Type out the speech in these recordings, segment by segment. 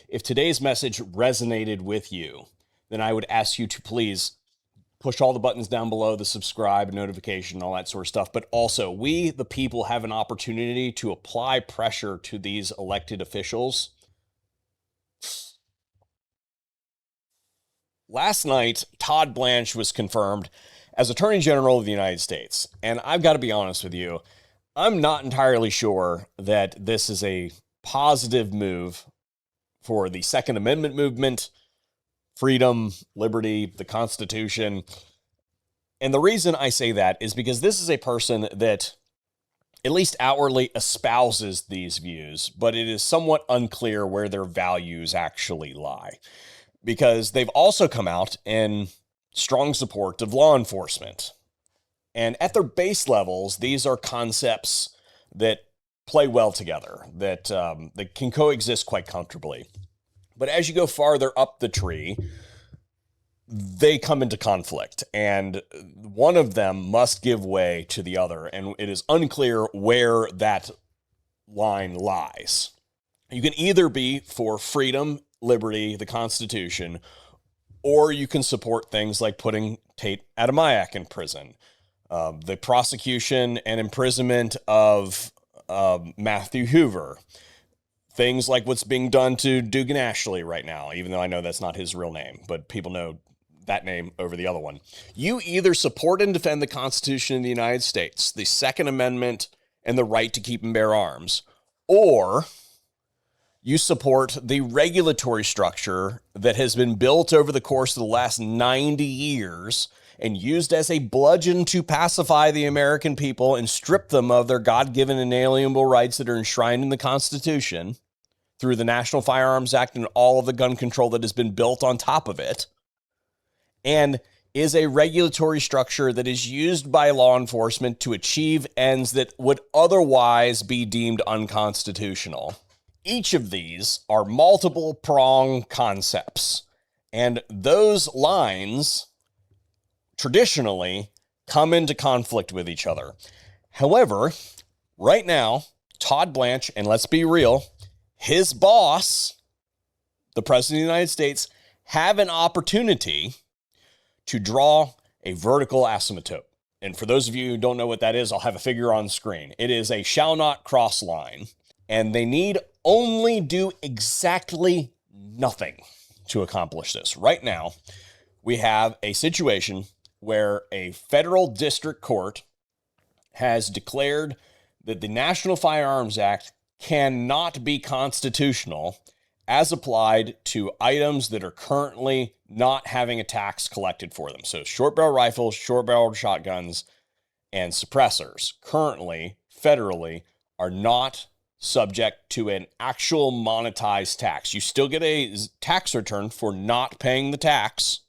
if today's message resonated with you, then I would ask you to please push all the buttons down below, the subscribe, notification, all that sort of stuff. But also, we, the people, have an opportunity to apply pressure to these elected officials. Last night, Todd Blanche was confirmed as Attorney General of the United States. And I've got to be honest with you, I'm not entirely sure that this is a positive move for the Second Amendment movement, freedom, liberty, the Constitution. And the reason I say that is because this is a person that at least outwardly espouses these views, but it is somewhat unclear where their values actually lie. Because they've also come out in strong support of law enforcement. And at their base levels, these are concepts that play well together, that can coexist quite comfortably. But as you go farther up the tree, they come into conflict, and one of them must give way to the other, and it is unclear where that line lies. You can either be for freedom, liberty, the Constitution, or you can support things like putting Tate Adamayak in prison, the prosecution and imprisonment of Matthew Hoover, things like what's being done to Dugan Ashley right now, even though I know that's not his real name, but people know that name over the other one. You either support and defend the Constitution of the United States, the Second Amendment, and the right to keep and bear arms, or you support the regulatory structure that has been built over the course of the last 90 years and used as a bludgeon to pacify the American people and strip them of their God-given inalienable rights that are enshrined in the Constitution through the National Firearms Act and all of the gun control that has been built on top of it, and is a regulatory structure that is used by law enforcement to achieve ends that would otherwise be deemed unconstitutional. Each of these are multiple prong concepts, and those lines traditionally come into conflict with each other. However, right now, Todd Blanche, and let's be real, his boss, the President of the United States, have an opportunity to draw a vertical asymptote. And for those of you who don't know what that is, I'll have a figure on screen. It is a shall not cross line, and they need only do exactly nothing to accomplish this. Right now, we have a situation where a federal district court has declared that the National Firearms Act cannot be constitutional as applied to items that are currently not having a tax collected for them. So short barrel rifles, short barrel shotguns, and suppressors currently, federally, are not subject to an actual monetized tax. You still get a tax return for not paying the tax,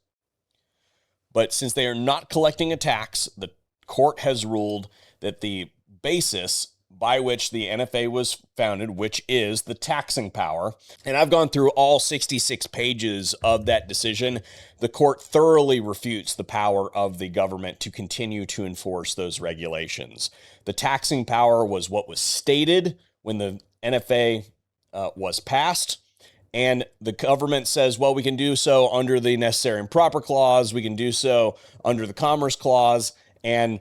but since they are not collecting a tax, the court has ruled that the basis by which the NFA was founded, which is the taxing power, and I've gone through all 66 pages of that decision, the court thoroughly refutes the power of the government to continue to enforce those regulations. The taxing power was what was stated when the NFA was passed, and the government says, well, we can do so under the necessary and proper clause, we can do so under the commerce clause, and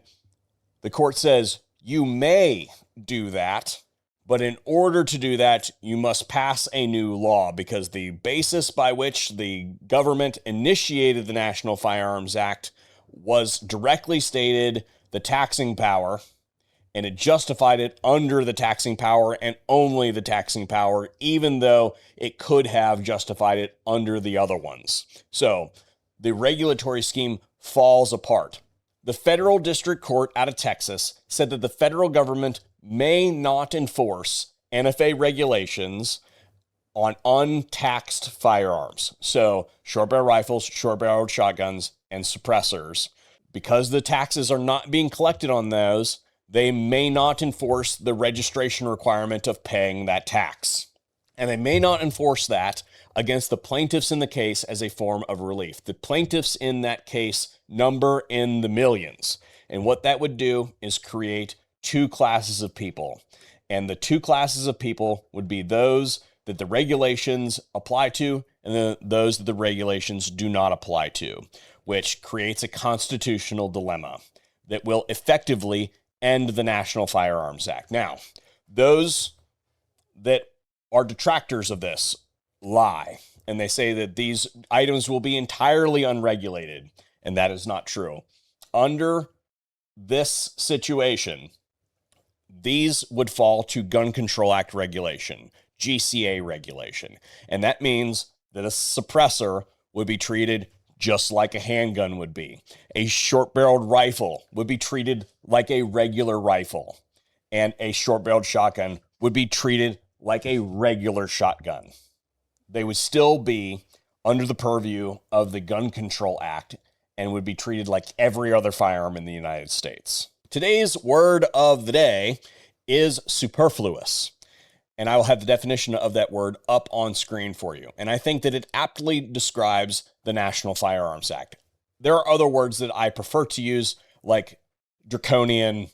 the court says, you may do that, but in order to do that, you must pass a new law, because the basis by which the government initiated the National Firearms Act was directly stated the taxing power, and it justified it under the taxing power and only the taxing power, even though it could have justified it under the other ones. So the regulatory scheme falls apart. The federal district court out of Texas said that the federal government may not enforce NFA regulations on untaxed firearms. So short barrel rifles, short barrel shotguns, and suppressors. Because the taxes are not being collected on those, they may not enforce the registration requirement of paying that tax. And they may not enforce that against the plaintiffs in the case as a form of relief. The plaintiffs in that case number in the millions. And what that would do is create two classes of people. And the two classes of people would be those that the regulations apply to and those that the regulations do not apply to, which creates a constitutional dilemma that will effectively end the National Firearms Act. Now, those that are detractors of this lie, and they say that these items will be entirely unregulated, and that is not true. Under this situation, these would fall to Gun Control Act regulation, GCA regulation, and that means that a suppressor would be treated just like a handgun would be. A short-barreled rifle would be treated like a regular rifle, and a short-barreled shotgun would be treated like a regular shotgun. They would still be under the purview of the Gun Control Act and would be treated like every other firearm in the United States. Today's word of the day is superfluous, and I will have the definition of that word up on screen for you. And I think that it aptly describes the National Firearms Act. There are other words that I prefer to use, like draconian,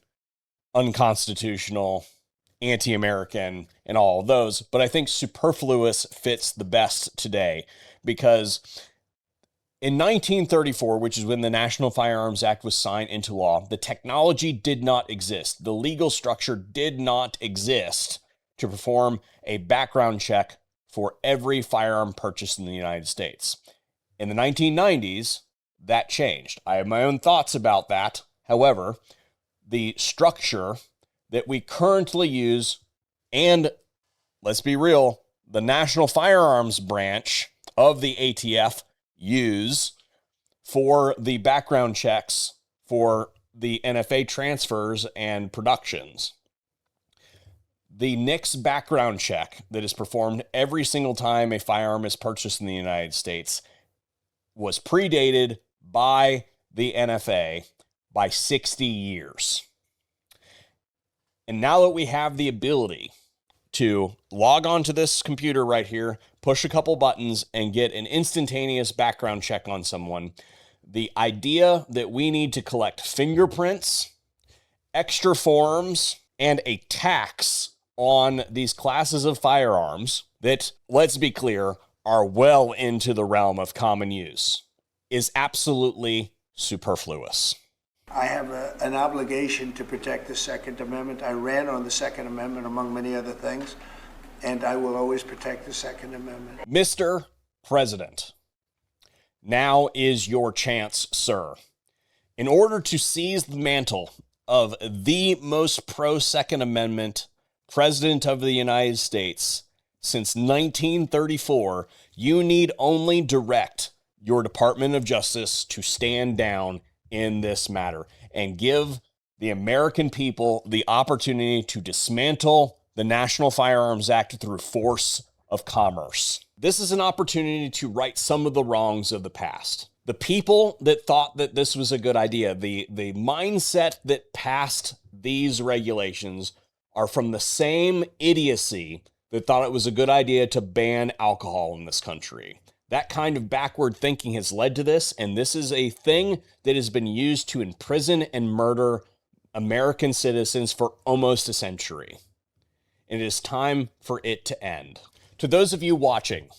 unconstitutional, anti-American, and all of those, but I think superfluous fits the best today because in 1934, which is when the National Firearms Act was signed into law, the technology did not exist. The legal structure did not exist to perform a background check for every firearm purchased in the United States. In the 1990s, that changed. I have my own thoughts about that. However, the structure that we currently use, and let's be real, the National Firearms Branch of the ATF use for the background checks for the NFA transfers and productions. The NICS background check that is performed every single time a firearm is purchased in the United States was predated by the NFA by 60 years. And now that we have the ability to log onto this computer right here, push a couple buttons, and get an instantaneous background check on someone, the idea that we need to collect fingerprints, extra forms, and a tax on these classes of firearms that, let's be clear, are well into the realm of common use is absolutely superfluous. I have an obligation to protect the Second Amendment. I ran on the Second Amendment, among many other things, and I will always protect the Second Amendment. Mr. President, now is your chance, sir. In order to seize the mantle of the most pro-Second Amendment President of the United States since 1934, you need only direct your Department of Justice to stand down in this matter and give the American people the opportunity to dismantle the National Firearms Act through force of commerce. This is an opportunity to right some of the wrongs of the past. The people that thought that this was a good idea, the mindset that passed these regulations are from the same idiocy that thought it was a good idea to ban alcohol in this country. That kind of backward thinking has led to this, and this is a thing that has been used to imprison and murder American citizens for almost a century. And it is time for it to end. To those of you watching,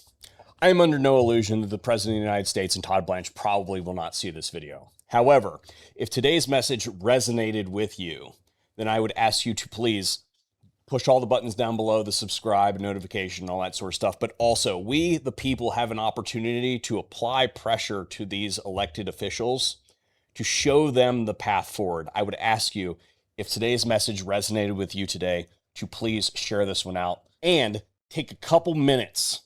I am under no illusion that the President of the United States and Todd Blanche probably will not see this video. However, if today's message resonated with you, then I would ask you to please push all the buttons down below, the subscribe, notification, all that sort of stuff. But also, we, the people, have an opportunity to apply pressure to these elected officials to show them the path forward. I would ask you, if today's message resonated with you today, to please share this one out and take a couple minutes.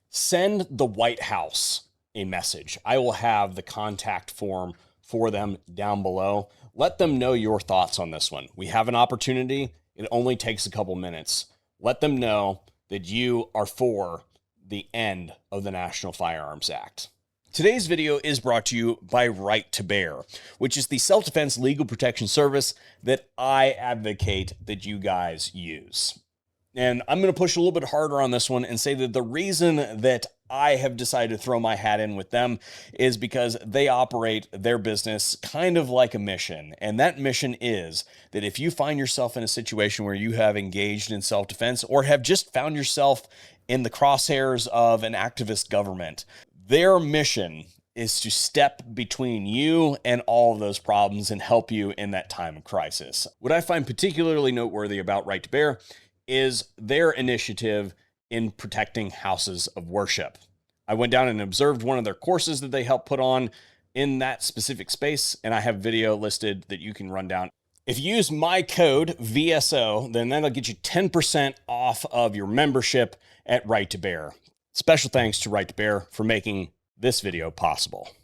Send the White House a message. I will have the contact form for them down below. Let them know your thoughts on this one. We have an opportunity. It only takes a couple minutes. Let them know that you are for the end of the National Firearms Act. Today's video is brought to you by Right to Bear, which is the self-defense legal protection service that I advocate that you guys use. And I'm going to push a little bit harder on this one and say that the reason that I have decided to throw my hat in with them is because they operate their business kind of like a mission. And that mission is that if you find yourself in a situation where you have engaged in self-defense or have just found yourself in the crosshairs of an activist government. Their mission is to step between you and all of those problems and help you in that time of crisis. What I find particularly noteworthy about Right to Bear is their initiative in protecting houses of worship. I went down and observed one of their courses that they helped put on in that specific space, and I have video listed that you can run down. If you use my code VSO, then that'll get you 10% off of your membership at Right to Bear. Special thanks to Right to Bear for making this video possible.